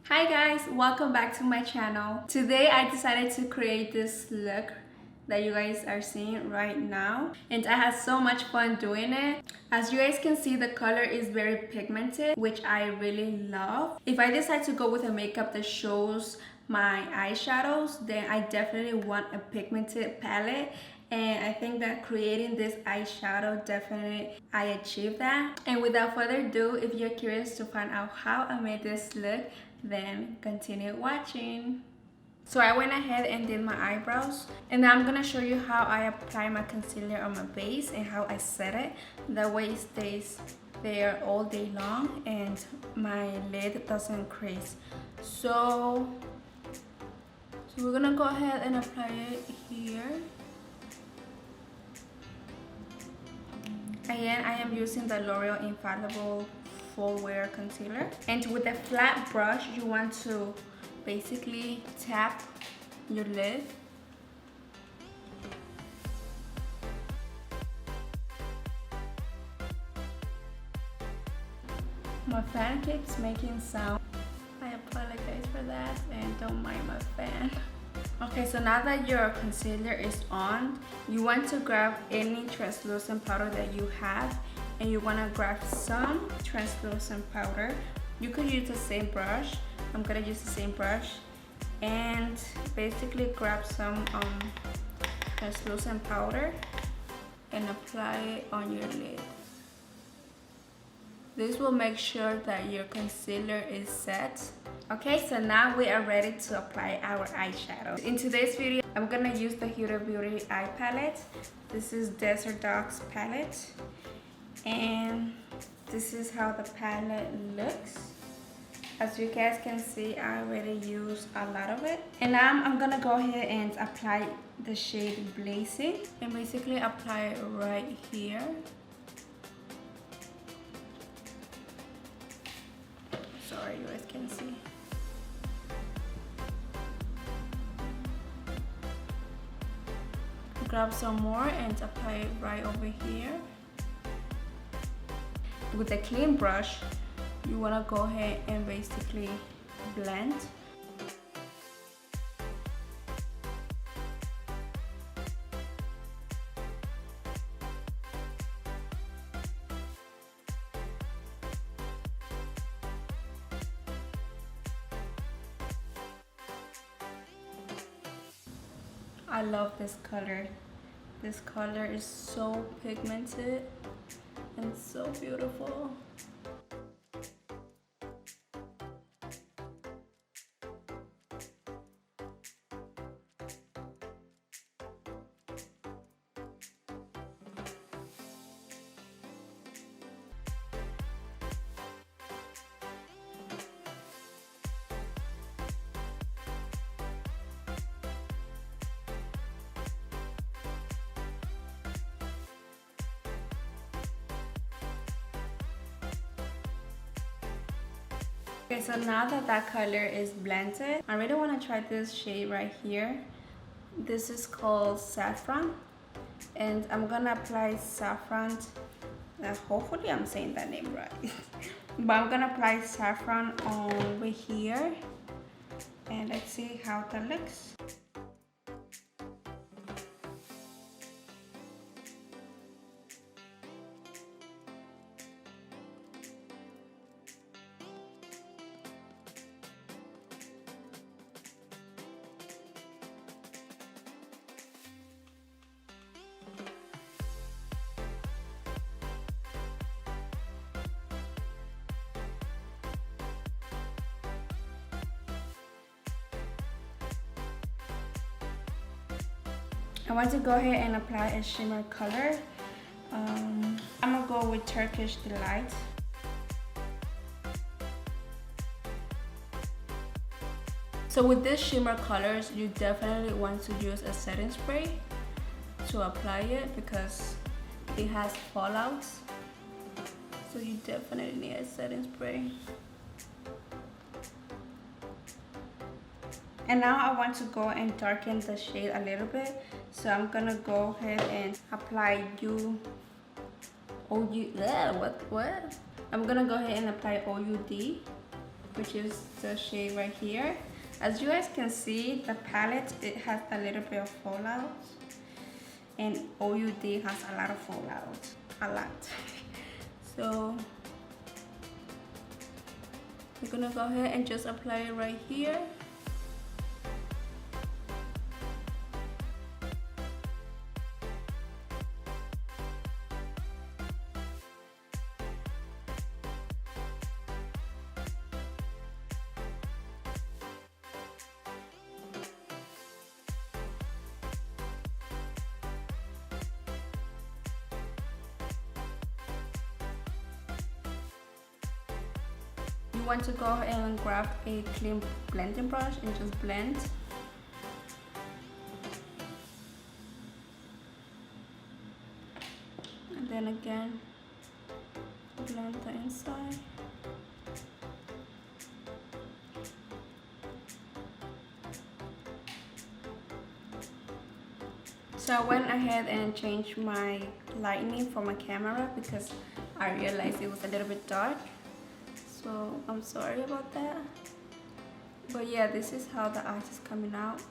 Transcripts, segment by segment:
Hi guys, welcome back to my channel. Today I decided to create this look that you guys are seeing right now, and I had so much fun doing it. As you guys can see, the color is very pigmented, which I really love. If I decide to go with a makeup that shows my eyeshadows, then I definitely want a pigmented palette, and I think that creating this eyeshadow, definitely I achieved that. And without further ado, if you're curious to find out how I made this look, then continue watching. So I went ahead and did my eyebrows, and now I'm gonna show you how I apply my concealer on my base and how I set it. That way it stays there all day long and my lid doesn't crease. So we're gonna go ahead and apply it here. Again, I am using the L'Oreal Infallible Full Wear Concealer. And with a flat brush, you want to basically tap your lid. My fan keeps making sound. I apologize for that and don't mind my fan. Okay, so now that your concealer is on, you want to grab any translucent powder that you have, and you want to grab some translucent powder. You could use the same brush. I'm gonna use the same brush, and basically grab some translucent powder and apply it on your lid. This will make sure that your concealer is set. Okay, so now we are ready to apply our eyeshadow. In today's video, I'm gonna use the Huda Beauty eye palette. This is Desert Dogs palette, and this is how the palette looks. As you guys can see, I already used a lot of it. And now I'm gonna go ahead and apply the shade Blazing, and basically apply it right here. Sorry, you guys can see. Grab some more and apply it right over here. With a clean brush, you want to go ahead and basically blend. I love this color. This color is so pigmented and so beautiful. Okay, so now that that color is blended, I really want to try this shade right here. This is called Saffron, and I'm gonna apply Saffron. Hopefully I'm saying that name right. But I'm gonna apply Saffron over here, and let's see how that looks. I want to go ahead and apply a shimmer color. I'm gonna go with Turkish Delight. So with these shimmer colors, you definitely want to use a setting spray to apply it because it has fallouts. So you definitely need a setting spray. And now I want to go and darken the shade a little bit. So I'm gonna go ahead and apply what? I'm gonna go ahead and apply OUD. which is the shade right here. As you guys can see, the palette, it has a little bit of fallout, and OUD has a lot of fallout, a lot. So we're gonna go ahead and just apply it right here. You want to go ahead and grab a clean blending brush and just blend. And then again, blend the inside. So I went ahead and changed my lighting for my camera because I realized it was a little bit dark. So I'm sorry about that. But yeah, this is how the eyes is coming out.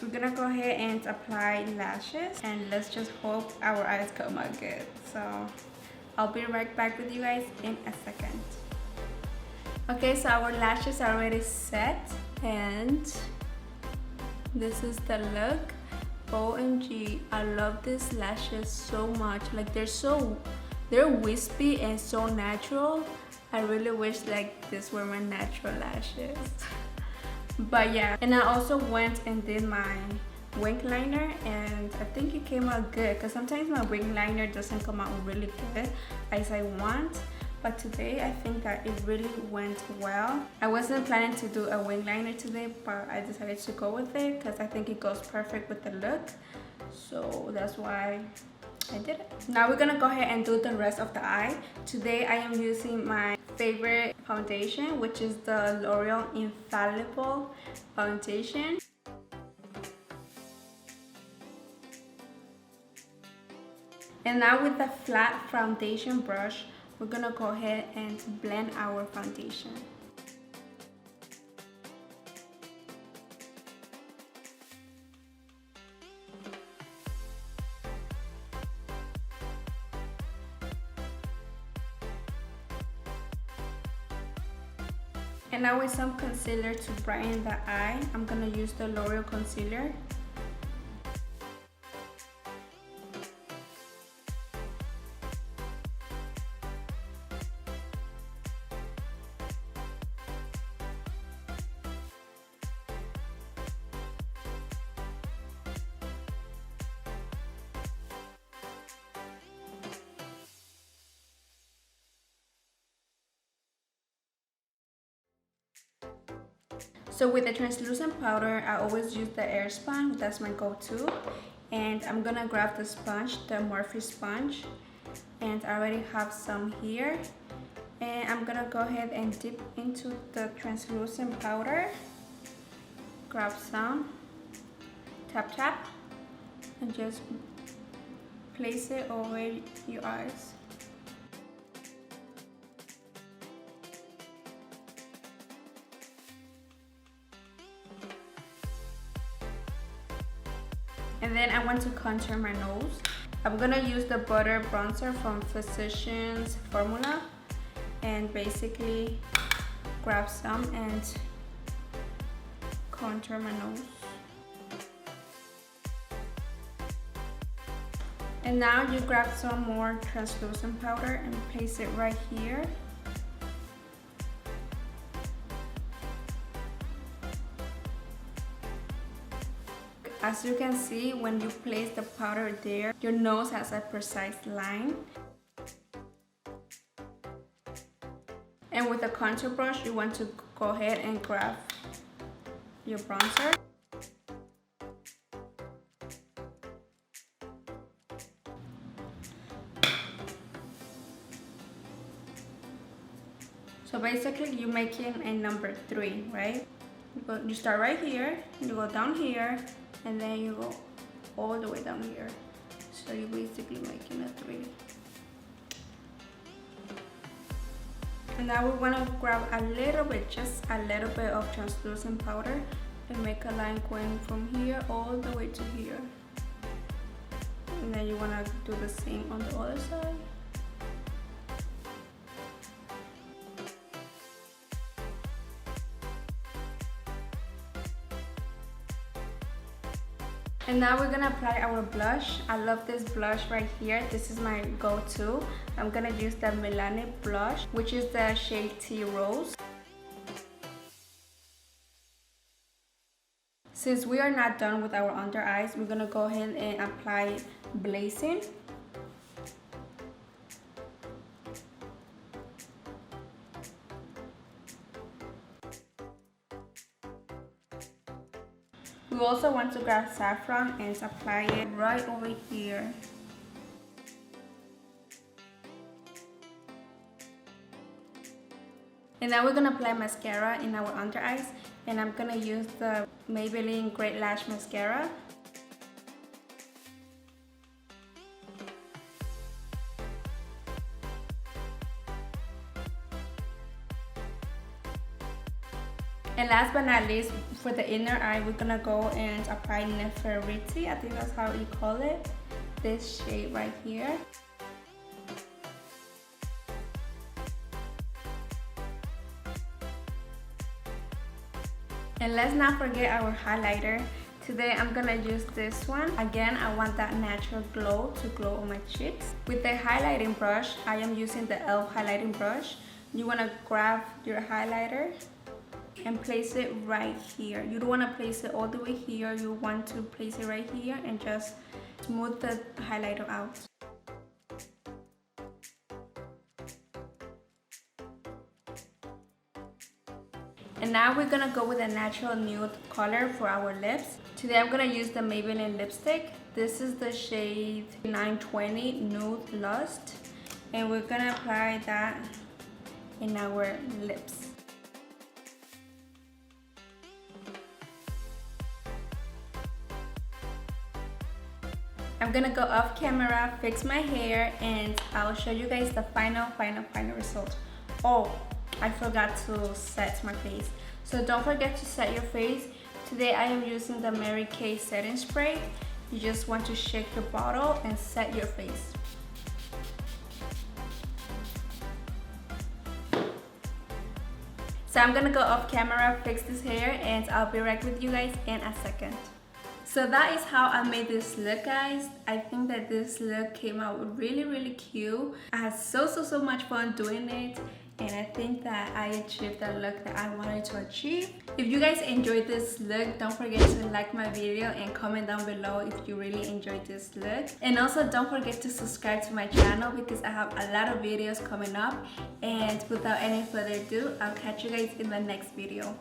We're gonna go ahead and apply lashes, and let's just hope our eyes come out good. So I'll be right back with you guys in a second. Okay, so our lashes are already set, and this is the look. OMG, I love these lashes so much. Like they're wispy and so natural. I really wish like this were my natural lashes. But yeah, and I also went and did my wing liner, and I think it came out good because sometimes my wing liner doesn't come out really good as I want. But today I think that it really went well. I wasn't planning to do a wing liner today, but I decided to go with it because I think it goes perfect with the look. So that's why I did it. Now we're gonna go ahead and do the rest of the eye. Today I am using my favorite foundation, which is the L'Oreal Infallible foundation. And now with the flat foundation brush, we're gonna go ahead and blend our foundation. And now with some concealer to brighten the eye, I'm gonna use the L'Oreal concealer. So with the translucent powder, I always use the Airspun. That's my go-to. And I'm gonna grab the sponge, the Morphe sponge. And I already have some here. And I'm gonna go ahead and dip into the translucent powder. Grab some, tap tap, and just place it over your eyes. And then I want to contour my nose. I'm gonna use the butter bronzer from Physicians Formula, and basically grab some and contour my nose. And now you grab some more translucent powder and place it right here. As you can see, when you place the powder there, your nose has a precise line. And with the contour brush, you want to go ahead and grab your bronzer. So basically, you're making a number 3, right? You start right here, you go down here, and then you go all the way down here. So you're basically making a 3. And now we want to grab a little bit, just a little bit of translucent powder and make a line going from here all the way to here. And then you want to do the same on the other side. And now we're gonna apply our blush. I love this blush right here. This is my go-to. I'm gonna use the Maybelline blush, which is the shade Tea Rose. Since we are not done with our under eyes, we're gonna go ahead and apply Blazing. We also want to grab Saffron and apply it right over here. And now we're gonna apply mascara in our under eyes, and I'm gonna use the Maybelline Great Lash Mascara. And last but not least, for the inner eye, we're gonna go and apply Infallible. I think that's how you call it. This shade right here. And let's not forget our highlighter. Today I'm gonna use this one. Again, I want that natural glow to glow on my cheeks. With the highlighting brush, I am using the e.l.f. highlighting brush. You wanna grab your highlighter and place it right here. You don't want to place it all the way here. You want to place it right here and just smooth the highlighter out. And now we're gonna go with a natural nude color for our lips. Today I'm gonna use the Maybelline lipstick. This is the shade 920 Nude Lust, and we're gonna apply that in our lips. I'm gonna go off camera, fix my hair, and I'll show you guys the final result. Oh, I forgot to set my face. So don't forget to set your face. Today I am using the Mary Kay setting spray. You just want to shake the bottle and set your face. So I'm gonna go off camera, fix this hair, and I'll be right with you guys in a second. So that is how I made this look, guys. I think that this look came out really cute. I had so much fun doing it, and I think that I achieved the look that I wanted to achieve. If you guys enjoyed this look, don't forget to like my video and comment down below if you really enjoyed this look. And also don't forget to subscribe to my channel because I have a lot of videos coming up. And without any further ado, I'll catch you guys in the next video.